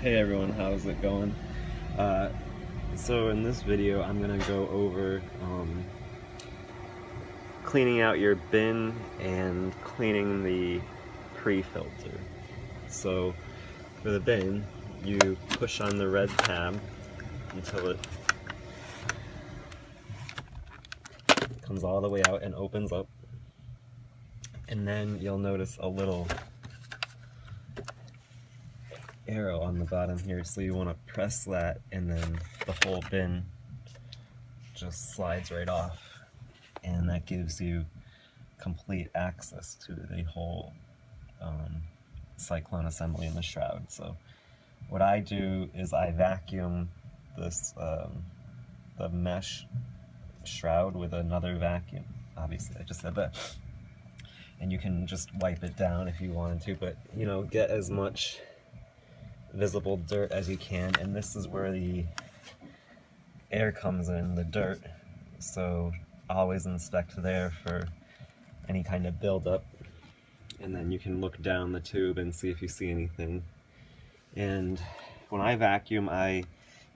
Hey everyone, how's it going? So in this video I'm gonna go over cleaning out your bin and cleaning the pre-filter. So for the bin, you push on the red tab until it comes all the way out and opens up, and then you'll notice a little arrow on the bottom here, so you want to press that and then the whole bin just slides right off, and that gives you complete access to the whole Cyclone assembly in the shroud. So what I do is I vacuum this the mesh shroud with another vacuum. Obviously I just said that, and you can just wipe it down if you wanted to, but you know, get as much visible dirt as you can. And this is where the air comes in, the dirt, so always inspect there for any kind of buildup, and then you can look down the tube and see if you see anything. And when I vacuum, I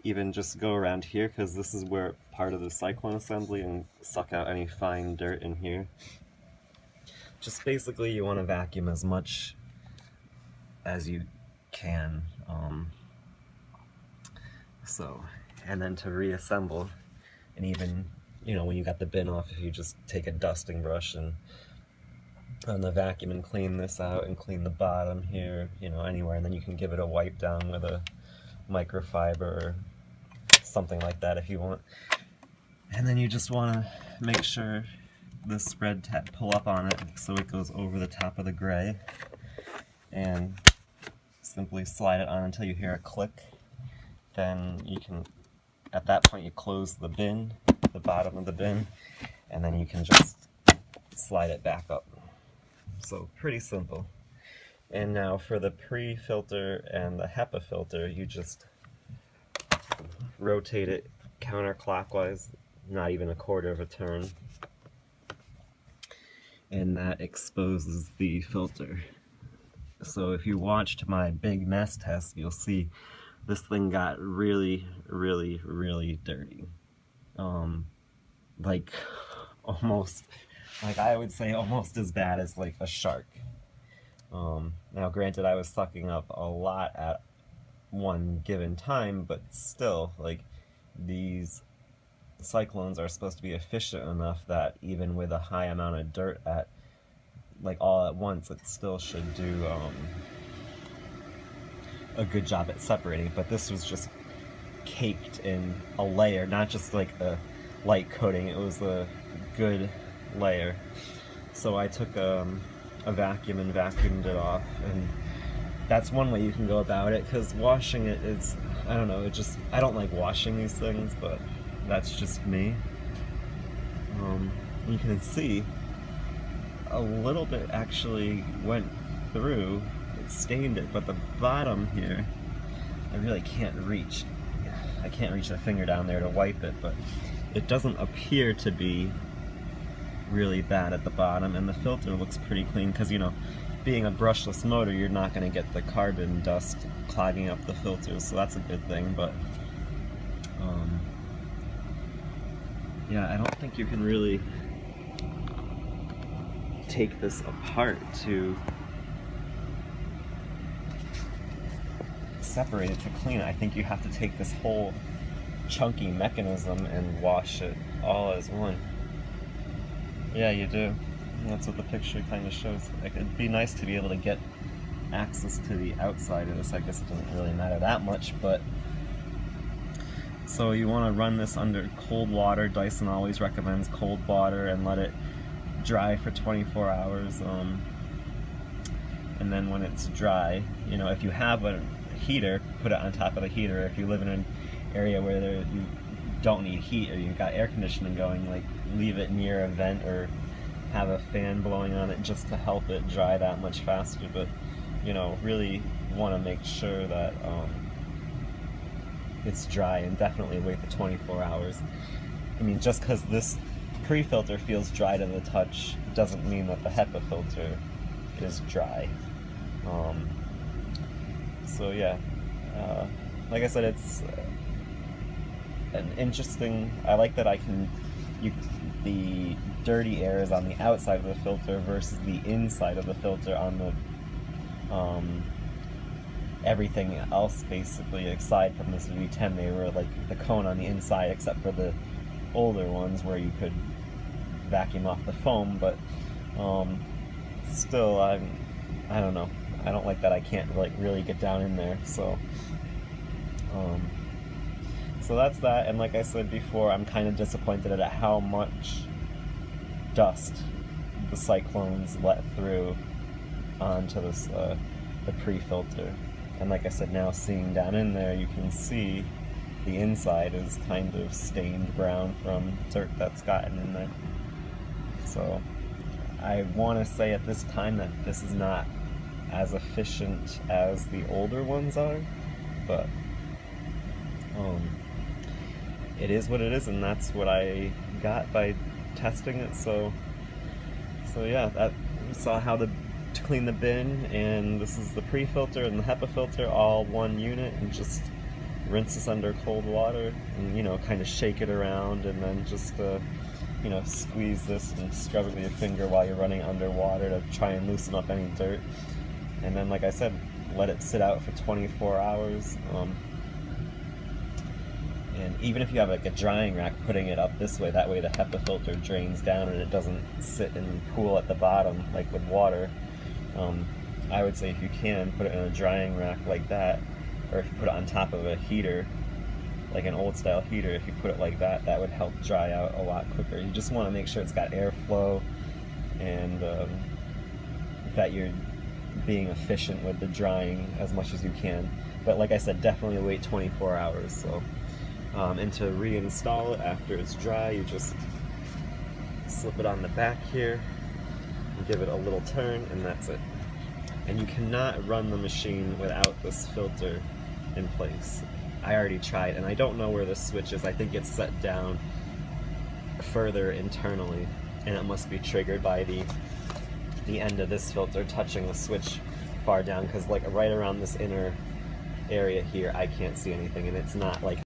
even just go around here, because this is where part of the Cyclone assembly, and suck out any fine dirt in here. Just basically you want to vacuum as much as you can. And then to reassemble, and even, you know, when you got the bin off, if you just take a dusting brush and on the vacuum and clean this out and clean the bottom here, you know, anywhere, and then you can give it a wipe down with a microfiber or something like that if you want. And then you just want to make sure this red tab, pull up on it so it goes over the top of the gray, and simply slide it on until you hear a click. Then you can, at that point, you close the bin, the bottom of the bin, and then you can just slide it back up. So pretty simple. And now for the pre-filter and the HEPA filter, you just rotate it counterclockwise, not even a quarter of a turn, and that exposes the filter. So if you watched my big mess test, you'll see this thing got really, really, really dirty. Like almost, like I would say almost as bad as like a shark. Now granted, I was sucking up a lot at one given time, but still, like, these cyclones are supposed to be efficient enough that even with a high amount of dirt at, like, all at once, it still should do a good job at separating. But this was just caked in a layer, not just like a light coating, it was a good layer. So I took a vacuum and vacuumed it off, and that's one way you can go about it, because washing it is, I don't know, I don't like washing these things, but that's just me. You can see a little bit actually went through, it stained it, but the bottom here, I really can't reach. I can't reach a finger down there to wipe it, but it doesn't appear to be really bad at the bottom, and the filter looks pretty clean, because, you know, being a brushless motor, you're not going to get the carbon dust clogging up the filters, so that's a good thing. But yeah, I don't think you can really take this apart to separate it, to clean it. I think you have to take this whole chunky mechanism and wash it all as one. Yeah, you do. And that's what the picture kind of shows. Like, it'd be nice to be able to get access to the outside of this. I guess it doesn't really matter that much, but so you want to run this under cold water. Dyson always recommends cold water, and let it dry for 24 hours. And then when it's dry, you know, if you have a heater, put it on top of the heater. If you live in an area where you don't need heat, or you've got air conditioning going, like, leave it near a vent or have a fan blowing on it just to help it dry that much faster. But, you know, really want to make sure that it's dry, and definitely wait the 24 hours. I mean, just because this pre-filter feels dry to the touch doesn't mean that the HEPA filter is dry. So yeah, like I said, it's an interesting, I like that the dirty air is on the outside of the filter versus the inside of the filter on the everything else basically. Aside from this V10, they were like the cone on the inside, except for the older ones where you could vacuum off the foam. But still, I don't know, I don't like that I can't like really get down in there. So so that's that. And like I said before, I'm kind of disappointed at how much dust the Cyclones let through onto this the pre-filter. And like I said, now seeing down in there, you can see the inside is kind of stained brown from dirt that's gotten in there. So I want to say at this time that this is not as efficient as the older ones are, but it is what it is, and that's what I got by testing it. So yeah, that, you saw how to clean the bin, and this is the pre-filter and the HEPA filter, all one unit, and just rinse this under cold water, and you know, kind of shake it around, and then just you know, squeeze this and scrub it with your finger while you're running underwater to try and loosen up any dirt. And then, like I said, let it sit out for 24 hours. And even if you have like a drying rack, putting it up this way, that way the HEPA filter drains down and it doesn't sit and pool at the bottom like with water. I would say if you can, put it in a drying rack like that, or if you put it on top of a heater, like an old style heater, if you put it like that, that would help dry out a lot quicker. You just want to make sure it's got airflow, and that you're being efficient with the drying as much as you can. But like I said, definitely wait 24 hours. So, and to reinstall it after it's dry, you just slip it on the back here, and give it a little turn, and that's it. And you cannot run the machine without this filter in place. I already tried, and I don't know where the switch is. I think it's set down further internally, and it must be triggered by the end of this filter touching the switch far down, because like right around this inner area here, I can't see anything, and it's not like